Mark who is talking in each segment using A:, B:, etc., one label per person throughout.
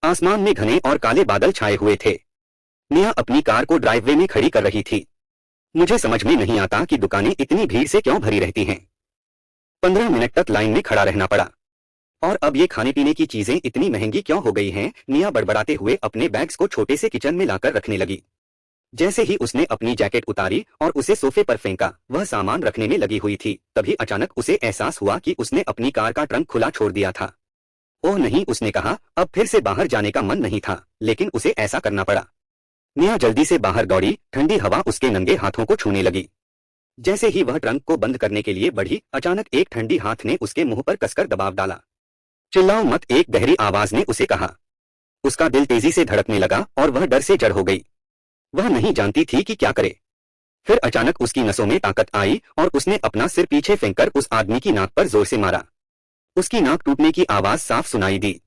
A: आसमान में घने और काले बादल छाए हुए थे। निया अपनी कार को ड्राइववे में खड़ी कर रही थी। मुझे समझ में नहीं आता कि दुकानें इतनी भीड़ से क्यों भरी रहती हैं। 15 मिनट तक लाइन में खड़ा रहना पड़ा। और अब ये खाने पीने की चीजें इतनी महंगी क्यों हो गई हैं? निया बड़बड़ाते हुए अपने बैग्स को छोटे से किचन में लाकर रखने लगी। जैसे ही उसने अपनी जैकेट उतारी और उसे सोफे पर फेंका, वह सामान रखने में लगी हुई थी, तभी अचानक उसे एहसास हुआ कि उसने अपनी कार का ट्रंक खुला छोड़ दिया था। ओह नहीं, उसने कहा। अब फिर से बाहर जाने का मन नहीं था, लेकिन उसे ऐसा करना पड़ा। निया जल्दी से बाहर दौड़ी। ठंडी हवा उसके नंगे हाथों को छूने लगी। जैसे ही वह ट्रंक को बंद करने के लिए बढ़ी, अचानक एक ठंडी हाथ ने उसके मुंह पर कसकर दबाव डाला। चिल्लाओ मत, एक गहरी आवाज ने उसे कहा। उसका दिल तेजी से धड़कने लगा और वह डर से जड़ हो गई। वह नहीं जानती थी कि क्या करे। फिर अचानक उसकी नसों में ताकत आई और उसने अपना सिर पीछे फेंककर उस आदमी की नाक पर जोर से मारा। उसकी नाक टूटने की आवाज साफ सुनाई दी।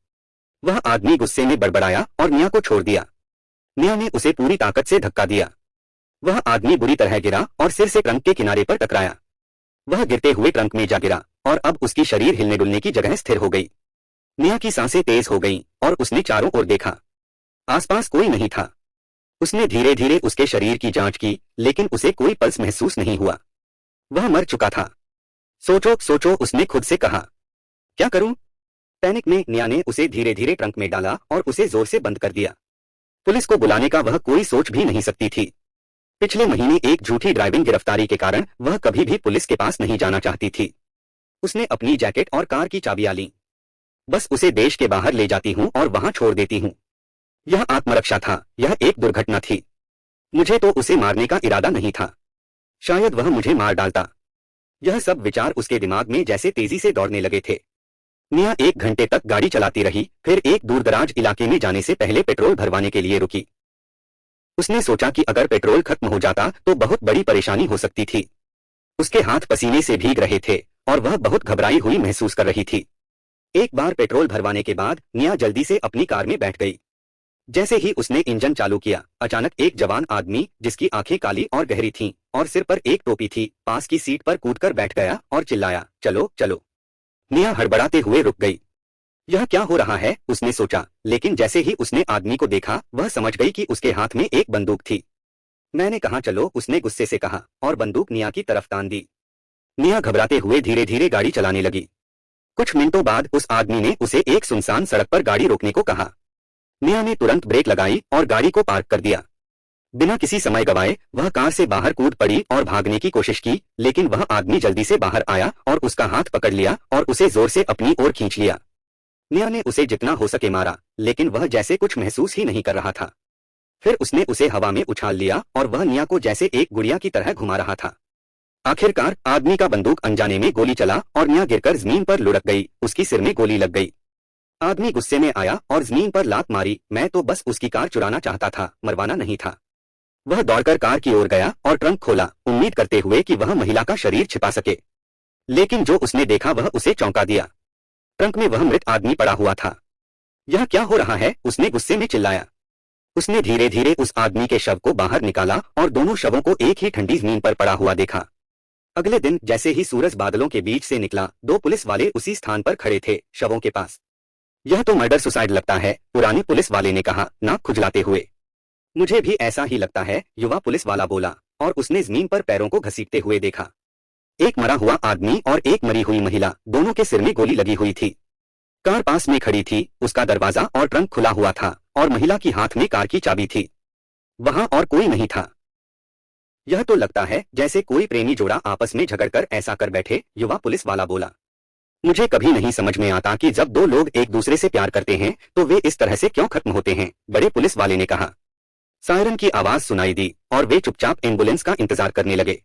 A: वह आदमी गुस्से में बड़बड़ाया और निया को छोड़ दिया। निया ने उसे पूरी ताकत से धक्का दिया। वह आदमी बुरी तरह गिरा और सिर से ट्रंक के किनारे पर टकराया। वह गिरते हुए ट्रंक में जा गिरा और अब उसकी शरीर हिलने डुलने की जगह स्थिर हो गई। निया की सांसें तेज हो गईं और उसने चारों ओर देखा। आसपास कोई नहीं था। उसने धीरे धीरे उसके शरीर की जांच की, लेकिन उसे कोई पल्स महसूस नहीं हुआ। वह मर चुका था। सोचो सोचो, उसने खुद से कहा। क्या करूं? पैनिक में निया ने उसे धीरे धीरे ट्रंक में डाला और उसे जोर से बंद कर दिया। पुलिस को बुलाने का वह कोई सोच भी नहीं सकती थी। पिछले महीने एक झूठी ड्राइविंग गिरफ्तारी के कारण वह कभी भी पुलिस के पास नहीं जाना चाहती थी। उसने अपनी जैकेट और कार की चाबियां लीं। बस उसे देश के बाहर ले जाती हूं और वहां छोड़ देती हूं। यह आत्मरक्षा था, यह एक दुर्घटना थी। मुझे तो उसे मारने का इरादा नहीं था। शायद वह मुझे मार डालता। यह सब विचार उसके दिमाग में जैसे तेजी से दौड़ने लगे थे। निया 1 घंटे तक गाड़ी चलाती रही, फिर एक दूरदराज इलाके में जाने से पहले पेट्रोल भरवाने के लिए रुकी। उसने सोचा कि अगर पेट्रोल खत्म हो जाता तो बहुत बड़ी परेशानी हो सकती थी। उसके हाथ पसीने से भीग रहे थे और वह बहुत घबराई हुई महसूस कर रही थी। एक बार पेट्रोल भरवाने के बाद निया जल्दी से अपनी कार में बैठ गई। जैसे ही उसने इंजन चालू किया, अचानक एक जवान आदमी, जिसकी आंखें काली और गहरी थीं और सिर पर एक टोपी थी, पास की सीट पर कूदकर बैठ गया और चिल्लाया, चलो चलो। निया हड़बड़ाते हुए रुक गई। यह क्या हो रहा है, उसने सोचा, लेकिन जैसे ही उसने आदमी को देखा, वह समझ गई कि उसके हाथ में एक बंदूक थी। मैंने कहा चलो, उसने गुस्से से कहा और बंदूक निया की तरफ तान दी। निया घबराते हुए धीरे धीरे गाड़ी चलाने लगी। कुछ मिनटों बाद उस आदमी ने उसे एक सुनसान सड़क पर गाड़ी रोकने को कहा। निया ने तुरंत ब्रेक लगाई और गाड़ी को पार्क कर दिया। बिना किसी समय गवाए वह कार से बाहर कूद पड़ी और भागने की कोशिश की, लेकिन वह आदमी जल्दी से बाहर आया और उसका हाथ पकड़ लिया और उसे जोर से अपनी ओर खींच लिया। निया ने उसे जितना हो सके मारा, लेकिन वह जैसे कुछ महसूस ही नहीं कर रहा था। फिर उसने उसे हवा में उछाल लिया और वह निया को जैसे एक गुड़िया की तरह घुमा रहा था। आखिरकार आदमी का बंदूक अनजाने में गोली चला और निया गिरकर जमीन पर लुढ़क गई। उसकी सिर में गोली लग गई। आदमी गुस्से में आया और जमीन पर लात मारी। मैं तो बस उसकी कार चुराना चाहता था, मरवाना नहीं था। वह दौड़कर कार की ओर गया और ट्रंक खोला, उम्मीद करते हुए कि वह महिला का शरीर छिपा सके। लेकिन जो उसने देखा वह उसे चौंका दिया। ट्रंक में वह मृत आदमी पड़ा हुआ था। यह क्या हो रहा है, उसने गुस्से में चिल्लाया। उसने धीरे धीरे उस आदमी के शव को बाहर निकाला और दोनों शवों को एक ही ठंडी जमीन पर पड़ा हुआ देखा। अगले दिन जैसे ही सूरज बादलों के बीच से निकला, 2 पुलिस वाले उसी स्थान पर खड़े थे, शवों के पास। यह तो मर्डर सुसाइड लगता है, पुराने पुलिस वाले ने कहा, नाक खुजलाते हुए। मुझे भी ऐसा ही लगता है, युवा पुलिस वाला बोला, और उसने जमीन पर पैरों को घसीटते हुए देखा। एक मरा हुआ आदमी और एक मरी हुई महिला, दोनों के सिर में गोली लगी हुई थी। कार पास में खड़ी थी, उसका दरवाजा और ट्रंक खुला हुआ था और महिला की हाथ में कार की चाबी थी। वहां और कोई नहीं था। यह तो लगता है जैसे कोई प्रेमी जोड़ा आपस में झगड़कर ऐसा कर बैठे, युवा पुलिस वाला बोला। मुझे कभी नहीं समझ में आता कि जब 2 लोग एक दूसरे से प्यार करते हैं तो वे इस तरह से क्यों खत्म होते हैं, बड़े पुलिस वाले ने कहा। सायरन की आवाज सुनाई दी और वे चुपचाप एम्बुलेंस का इंतजार करने लगे।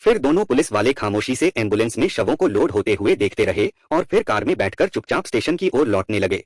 A: फिर दोनों पुलिस वाले खामोशी से एम्बुलेंस में शवों को लोड होते हुए देखते रहे और फिर कार में बैठकर चुपचाप स्टेशन की ओर लौटने लगे।